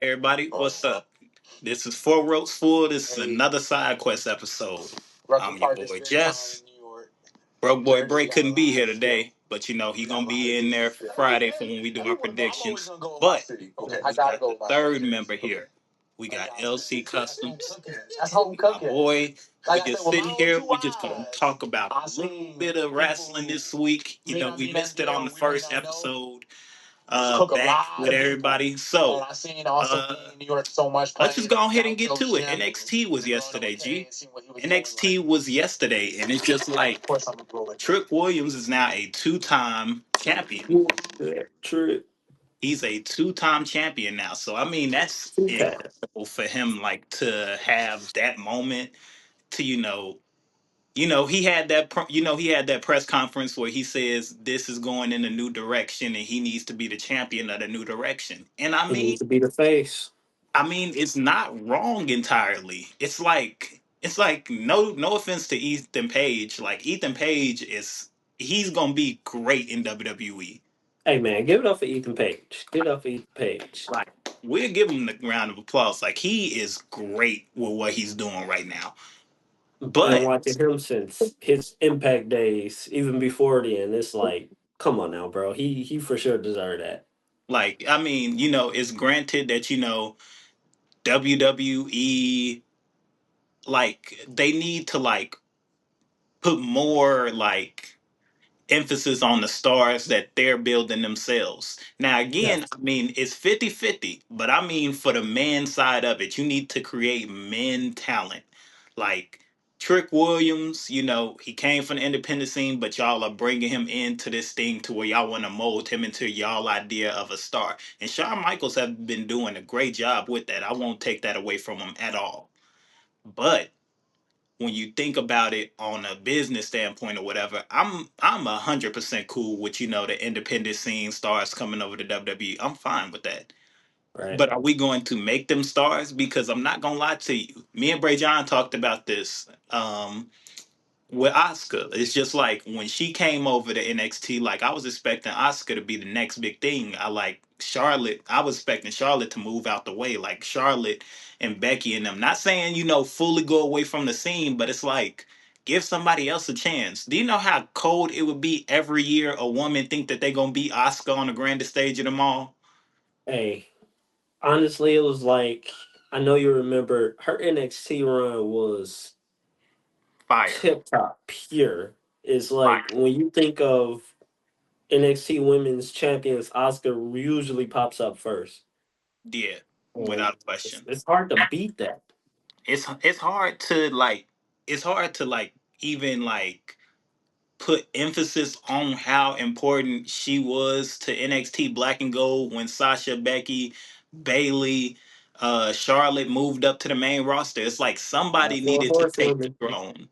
Everybody, what's up? This is Four Ropes Full. This is another side quest episode. I'm your boy Jess. Broke boy Bray couldn't be here today, but he gonna be in there Friday for when we do our predictions. But we got the third member here. We got LC Customs, my boy. We just sitting here. We just gonna talk about a little bit of wrestling this week. We missed it on the first episode back with everybody. So let's just go ahead and get to it. NXT was yesterday, G. NXT was yesterday, and it's just like Trick Williams is now a two-time champion. Yeah, true. He's a two-time champion now. So I mean that's Okay. incredible for him, like to have that moment to he had that press conference where he says this is going in a new direction and he needs to be the champion of the new direction. And I He mean, needs to be the face. it's not wrong entirely. It's like no offense to Ethan Page. Like Ethan Page he's gonna be great in WWE. Hey man, give it up for Ethan Page. Give it up for Ethan Page. Like we'll give him the round of applause. Like he is great with what he's doing right now. Been But watching him since his Impact days, even before then. It's like, come on now, bro. He for sure deserved that. like I mean, it's granted that WWE, like they need to like put more like emphasis on the stars that they're building themselves. Now again, Yes. I mean it's 50-50, but I mean for the men side of it, you need to create men talent. Like Trick Williams, he came from the independent scene, but y'all are bringing him into this thing to where y'all want to mold him into y'all idea of a star. And Shawn Michaels have been doing a great job with that. I won't take that away from him at all. But when you think about it on a business standpoint or whatever, I'm 100% cool with the independent scene stars coming over to WWE. I'm fine with that. Right. But are we going to make them stars? Because I'm not gonna lie to you. Me and Bray John talked about this. With Oscar, it's just like when she came over to NXT, like I was expecting Oscar to be the next big thing. I like Charlotte. I was expecting Charlotte to move out the way, like Charlotte and Becky and them. Not saying fully go away from the scene, but it's like give somebody else a chance. Do you know how cold it would be every year a woman think that they gonna beat Oscar on the grandest stage of them all? Hey, honestly, it was like I know you remember her NXT run was Fire, tip top pure. It's fire. like when you think of NXT Women's Champions, Oscar usually pops up first. Yeah, And without a question. it's hard to beat that. It's hard to like. It's hard to like even like put emphasis on how important she was to NXT Black and Gold when Sasha, Becky, Bailey, Charlotte moved up to the main roster. It's like Yeah, somebody four needed to take the horsewomen. throne.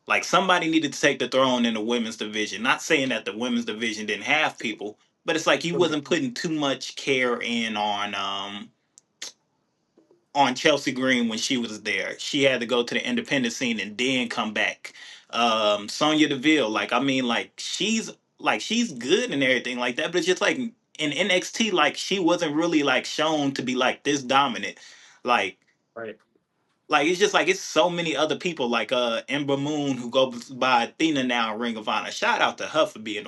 Like somebody needed to take the throne in the women's division. Not saying that the women's division didn't have people, but it's like you wasn't putting too much care in on Chelsea Green when she was there. She had to go to the independent scene and then come back. Sonya Deville, like I mean, she's good and everything like that, but it's just like in NXT, like she wasn't really like shown to be like this dominant. Like Right. like it's just like it's so many other people like Ember Moon who goes by Athena now in Ring of Honor. Shout out to her for being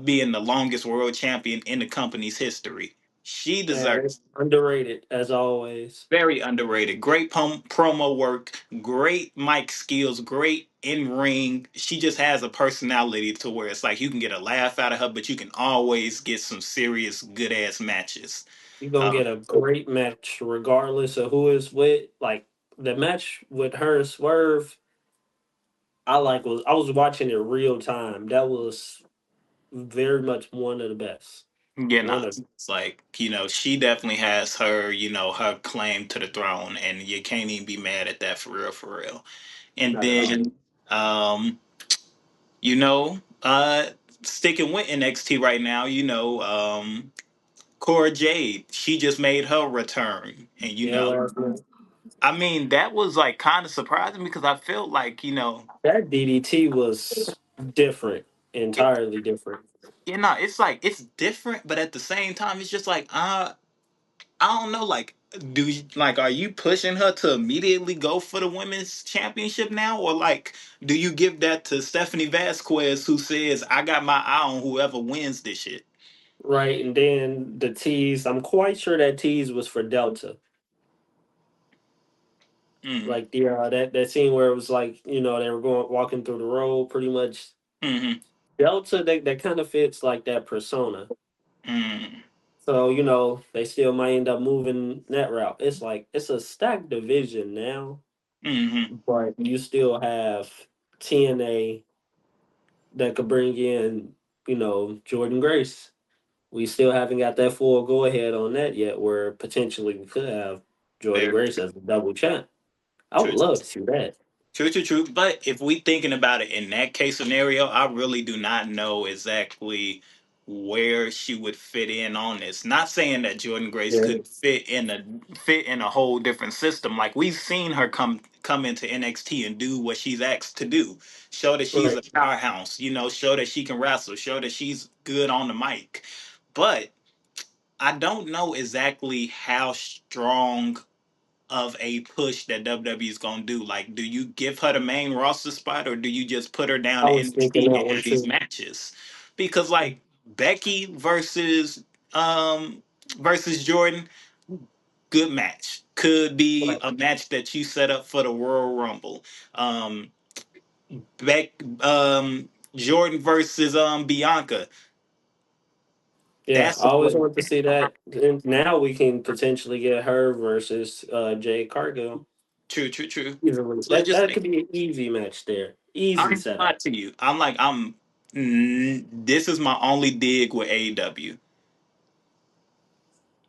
being the longest world champion in the company's history. She And deserves underrated as always. very underrated. Great promo work, great mic skills, great in ring. She just has a personality to where it's like you can get a laugh out of her, but you can always get some serious good ass matches. You're gonna Um, get a great match regardless of who is with. Like the match with her and Swerve, I was watching it real time. That was very much one of the best. yeah, One of it's like she definitely has her claim to the throne, and you can't even be mad at that for real, for real. And not at all. then, um, you know, uh, sticking with NXT right now, Cora Jade, she just made her return. And Yeah, last night. I mean, that was like kind of surprising because I felt like, That DDT was different, it, entirely different. it's like it's different, but at the same time, it's just like, I don't know, like, do you, like, are you pushing her to immediately go for the women's championship now, or like, do you give that to Stephanie Vasquez, who says, "I got my eye on whoever wins this shit"? right? And then the tease, I'm quite sure that tease was for Delta. Mm, Like the that scene where it was like, they were going walking through the road pretty much. mm-hmm, Delta, that kind of fits like that persona. mm, So, they still might end up moving that route. It's like it's a stacked division now, mm-hmm. but you still have TNA that could bring in, Jordan Grace. We still haven't got that full go ahead on that yet, where potentially we could have Jordan Very Grace as a double champ. I would true. love to see that. True, true, true. But if we thinking about it in that case scenario, I really do not know exactly where she would fit in on this. Not saying that Jordan Grace Yeah. could fit in a whole different system. Like we've seen her come into NXT and do what she's asked to do. Show that she's a Right. powerhouse, show that she can wrestle, show that she's good on the mic. But I don't know exactly how strong of a push that WWE is gonna do. Like, do you give her the main roster spot, or do you just put her down I to was thinking NXT that and one have these too. matches? Because like Becky um versus Jordan, good match. Could be Right. a match that you set up for the Royal Rumble. Beck Jordan versus Bianca. Yeah, That's I a always way. wanted to see that. And now we can potentially get her versus Jade Cargill. True, true, true. Easily. So it's That just that like could be an easy match there. I Easy ain't gonna lie setup. to you. This is my only dig with AEW.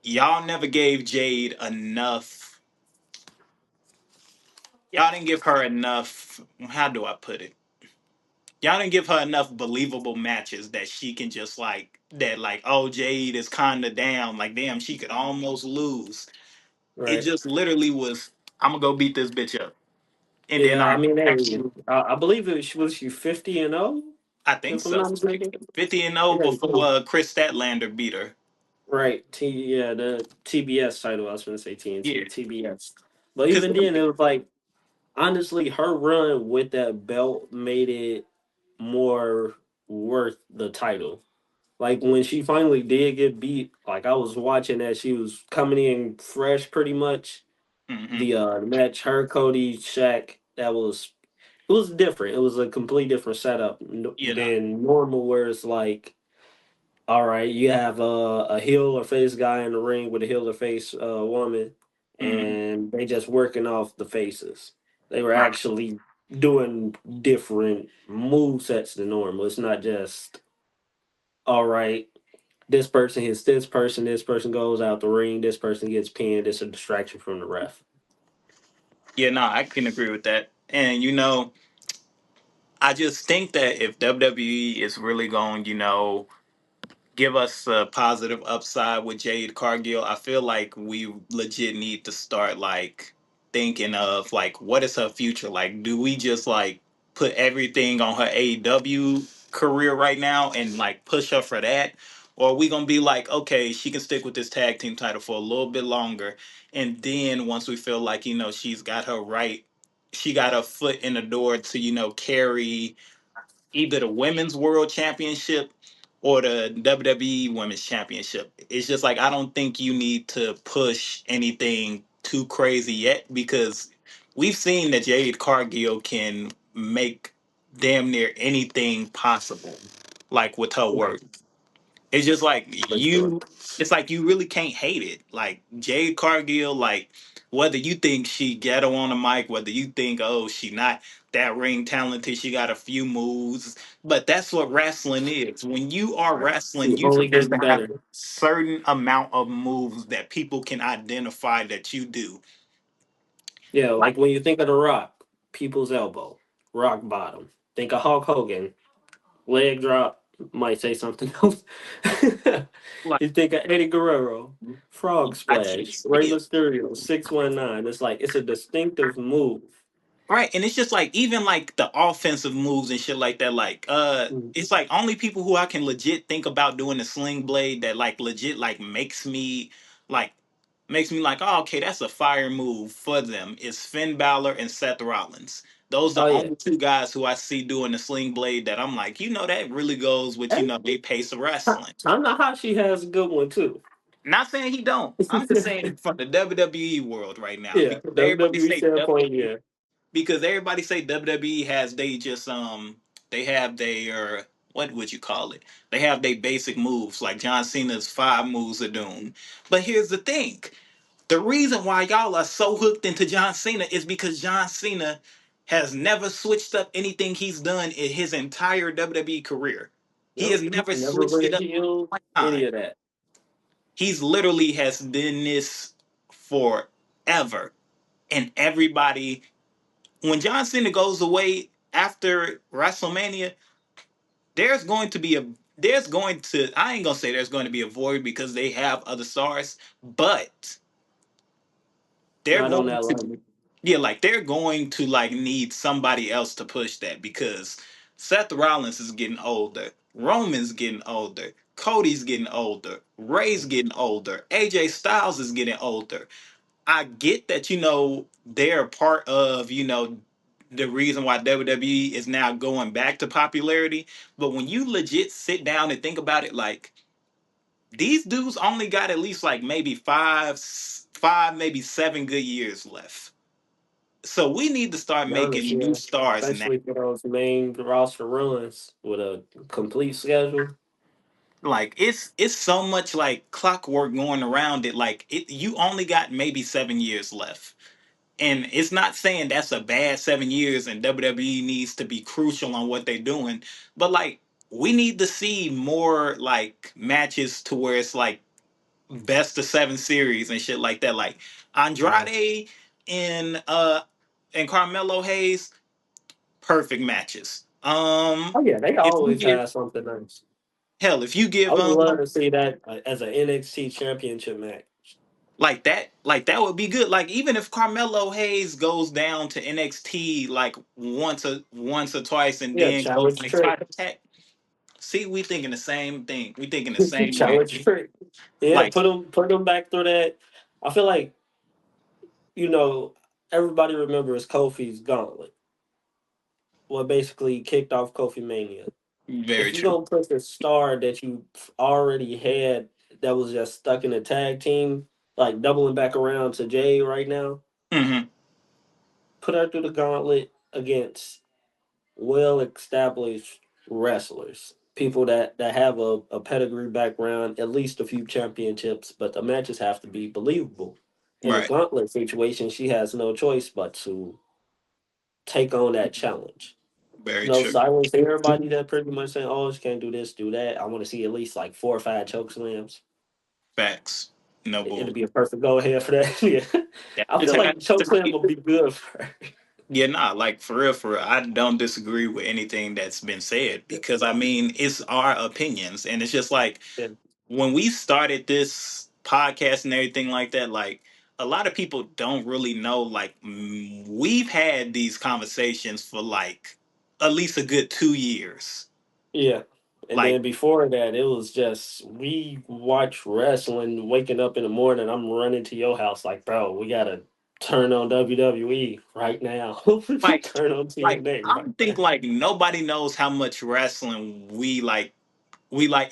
Y'all never gave Jade enough. Y'all didn't give her enough. How do I put it? Y'all didn't give her enough believable matches that she can just like that. Like, oh, Jade is kind of down. Like, damn, she could almost lose. It Right. just literally was. I'm gonna go beat this bitch up, and then Yeah, I I'm mean, hey, actually. I believe it was she 50-0, I think if I'm so. not mistaken. 50-0 Yeah, before Chris Statlander beat her. right. Yeah, the TBS title. I was going to say Yeah, TNT, TBS. But because even then, it was like honestly, her run with that belt made it more worth the title. Like when she finally did get beat, like I was watching that she was coming in fresh pretty much. hmm The match, her, Cody, Shaq, it was different. It was a complete different setup you know. than normal where it's like, all right, you have a heel or face guy in the ring with a heel or face woman, hmm and they just working off the faces. They were actually doing different move sets than normal. It's not just all right. This person hits this person goes out the ring, this person gets pinned. It's a distraction from the ref. Yeah, no, I can agree with that. And I just think that if WWE is really going, give us a positive upside with Jade Cargill, I feel like we legit need to start like thinking of like what is her future? Like, do we just like put everything on her AEW career right now and like push her for that? Or are we gonna be like, okay, she can stick with this tag team title for a little bit longer, and then once we feel like she's got her right, she got her foot in the door to carry either the women's world championship or the WWE women's championship. It's just like I don't think you need to push anything too crazy yet because we've seen that Jade Cargill can make damn near anything possible, like with her Right. work. It's just like For sure. it's like you really can't hate it. Like Jade Cargill, like whether you think she ghetto on the mic, whether you think, oh, she not that ring talented, she got a few moves, but that's what wrestling is. When you are Right. wrestling, She you're only supposed gets to have a better. certain amount of moves that people can identify that you do. Yeah, Like, like when you think of The Rock, people's elbow, rock bottom. Think of Hulk Hogan, leg drop, might say something else. like You think of Eddie Guerrero, frog I can't splash, say Rey it. Mysterio, 619. It's like it's a distinctive move. Right, and it's just like even like the offensive moves and shit like that. Like, Mm. it's like only people who I can legit think about doing the sling blade that like legit like makes me like. makes me like, oh, okay, that's a fire move for them. It's Finn Balor and Seth Rollins. Those Oh are the yeah, only two guys who I see doing the sling blade that I'm like, that really goes with, hey, they pace of wrestling. Tanahashi has a good one too. Not saying he don't. I'm just saying from the WWE world right now Yeah, WWE standpoint, yeah. because everybody say WWE has they have their what would you call it? They have their basic moves like John Cena's 5 moves of doom. But here's the thing. The reason why y'all are so hooked into John Cena is because John Cena has never switched up anything he's done in his entire WWE career. He has Nope, never never switched it went up heel, one any time. of that. He's literally has done this forever. And everybody, when John Cena goes away after WrestleMania, there's going to be a there's going to I ain't gonna say there's going to be a void because they have other stars, but they're Not on going that to level. like they're going to like need somebody else to push that because Seth Rollins is getting older, Roman's getting older, Cody's getting older, Ray's getting older, AJ Styles is getting older. I get that they're part of the reason why WWE is now going back to popularity, but when you legit sit down and think about it, like these dudes only got at least like maybe five, maybe 7 good years left. So we need to start To be honest, making new yeah. stars now. Especially for those main roster runs with a complete schedule. Like it's so much like clockwork going around it. Like you only got maybe 7 years left. And it's not saying that's a bad 7 years and WWE needs to be crucial on what they're doing, but like we need to see more like matches to where it's like best of 7 series and shit like that. Like Yeah. Andrade and Carmelo Hayes, perfect matches. Oh yeah, they If you always give have something nice. hell, if you I give would love to see that as an NXT championship match. like that would be good. Like even if Carmelo Hayes goes down to NXT like once or twice and Yeah, then goes challenge like try trick. to attack. See, we thinking the same thing. We thinking the same way. Challenge trick. Yeah, Like put them back through that. I feel like you know everybody remembers Kofi's gauntlet. What basically kicked off Kofi Mania. very If you're true. gonna put the star that you already had that was just stuck in a tag team, like doubling back around to Jay right now, Hmm. put her through the gauntlet against well established wrestlers. People that have a pedigree background, at least a few championships, but the matches have to be believable. In a Right. gauntlet situation, she has no choice but to take on that challenge. Very No true. silence to everybody that pretty much saying, "Oh, she can't do this, do that." I want to see at least like 4 or 5 choke slams. Facts. No It'll bull. be a perfect go ahead for that. Yeah, I That feel turn like choke to slam be will be good for her. Yeah, nah, like for real, I don't disagree with anything that's been said because I mean it's our opinions, and it's just like Yeah, when we started this podcast and everything like that, like a lot of people don't really know. Like we've had these conversations for like at least a good 2 years. yeah. And Like then before that, it was just we watch wrestling. Waking up in the morning, I'm running to your house like, bro, we gotta turn on WWE right now. like Turn on like TNA I right don't now. think like nobody knows how much wrestling we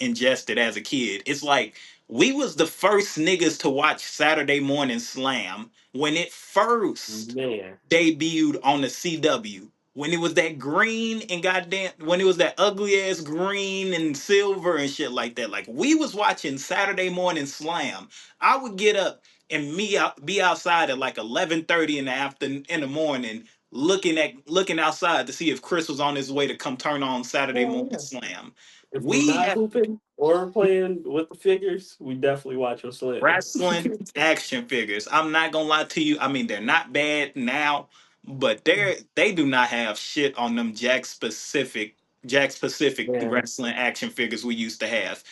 ingested as a kid. It's like we was the first niggas to watch Saturday Morning Slam when it first Man, debuted on the CW. When it was that green and goddamn when it was that ugly ass green and silver and shit like that. Like we was watching Saturday Morning Slam. I would get up and be outside at like 11:30 in the morning looking outside to see if Chris was on his way to come turn on Saturday hell Morning yeah. Slam. If we're We not have hooping or playing with the figures, we definitely watch your slam. wrestling action figures. I'm not gonna lie to you. I mean, they're not bad now, but they do not have shit on them Jack specific Man, wrestling action figures we used to have.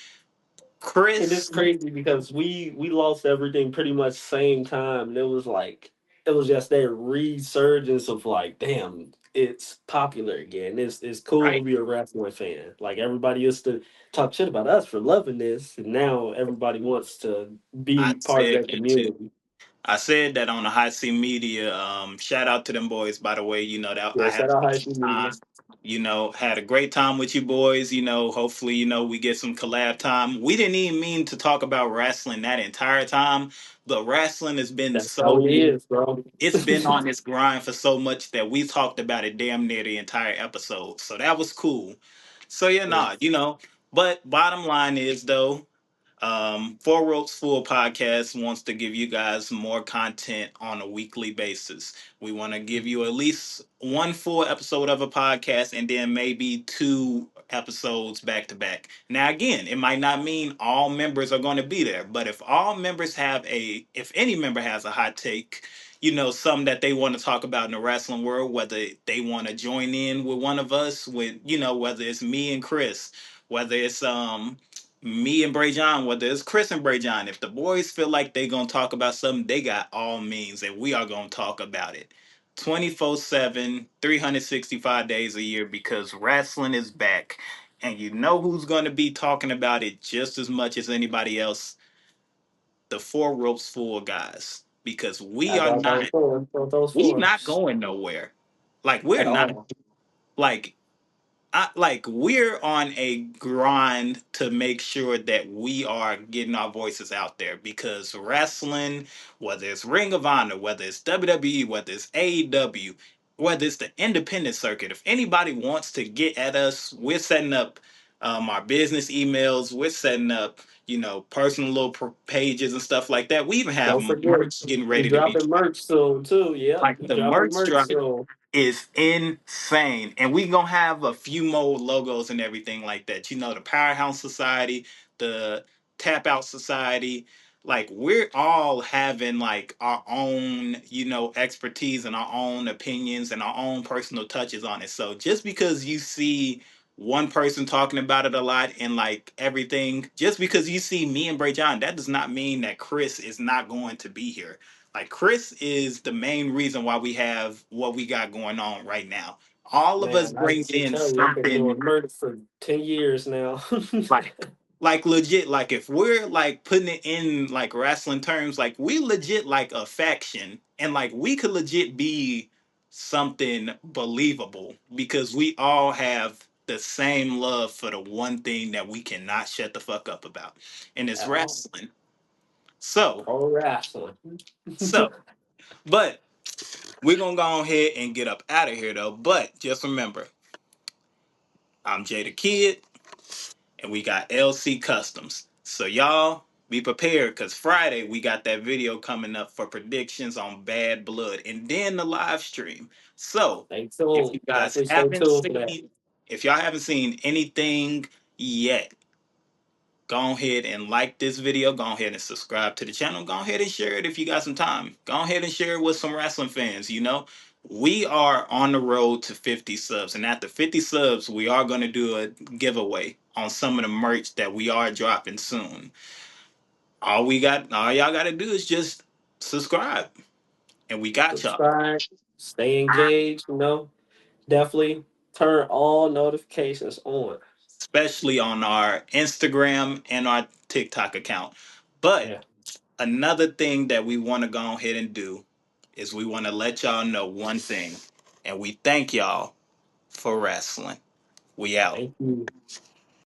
it is Chris, crazy because we lost everything pretty much same time. And it was like it was just that resurgence of like, damn, it's popular again. It's cool to right? be a wrestling fan. Like everybody used to talk shit about us for loving this, and now everybody wants to be I part of said that that too. community. I said that on the Hot Seat Media. Shout out to them boys, by the way. You know that Yeah, I had shout a out High great School Media. time. Had a great time with you boys. Hopefully, we get some collab time. We didn't even mean to talk about wrestling that entire time, but wrestling has been That's how it so. is, bro. It's been on this grind for so much that we talked about it damn near the entire episode. So that was cool. So yeah, Yeah. nah. But bottom line is though. Four Ropes Full Podcast wants to give you guys more content on a weekly basis. We want to give you at least one full episode of a podcast and then maybe two episodes back to back. Now, again, it might not mean all members are going to be there, but if any member has a hot take, something that they want to talk about in the wrestling world, whether they want to join in with one of us, whether it's me and Chris, whether it's me and Bray John, whether it's Chris and Bray John, if the boys feel like they gonna talk about something, they got all means, and we are gonna talk about it 24/7, 365 days a year because wrestling is back. And you know who's gonna be talking about it just as much as anybody else? The Four Ropes Full guys. Because we I are got those not four. Those we not fours going nowhere. Like we're at not all. like we're on a grind to make sure that we are getting our voices out there because wrestling, whether it's Ring of Honor, whether it's WWE, whether it's AEW, whether it's the independent circuit, if anybody wants to get at us, we're setting up our business emails. We're setting up, personal little pages and stuff like that. We even have Don't forget, merch getting we ready to be dropping merch soon too. Yep, like we the dropping merch merch drop soon. is insane. And we gonna have a few more logos and everything like that. The Powerhouse Society, the Tap Out Society. Like we're all having like our own, expertise and our own opinions and our own personal touches on it. So just because you see one person talking about it a lot and like everything, just because you see me and Bray John, that does not mean that Chris is not going to be here. Like Chris is the main reason why we have what we got going on right now. All of us Man, I brings can in tell you, I've been something doing merch for 10 years now. like legit. Like if we're like putting it in like wrestling terms, like we legit like a faction, and like we could legit be something believable because we all have the same love for the one thing that we cannot shut the fuck up about, and it's At all. wrestling. So, Pro wrestling. so, but we're gonna go ahead and get up out of here though. But just remember, I'm Jay the Kid, and we got LC Customs. So y'all be prepared because Friday we got that video coming up for predictions on Bad Blood, and then the live stream. So Stay if you tuned. guys Definitely stay haven't tuned for that. seen, if y'all haven't seen anything yet, go ahead and like this video. Go ahead and subscribe to the channel. Go ahead and share it if you got some time. Go ahead and share it with some wrestling fans. We are on the road to 50 subs. And after 50 subs, we are going to do a giveaway on some of the merch that we are dropping soon. All y'all got to do is just subscribe. And we got y'all. Subscribe. Stay engaged. Definitely turn all notifications on. Especially on our Instagram and our TikTok account. But Yeah. another thing that we want to go ahead and do is we want to let y'all know one thing, and we thank y'all for wrestling. We out. Thank you.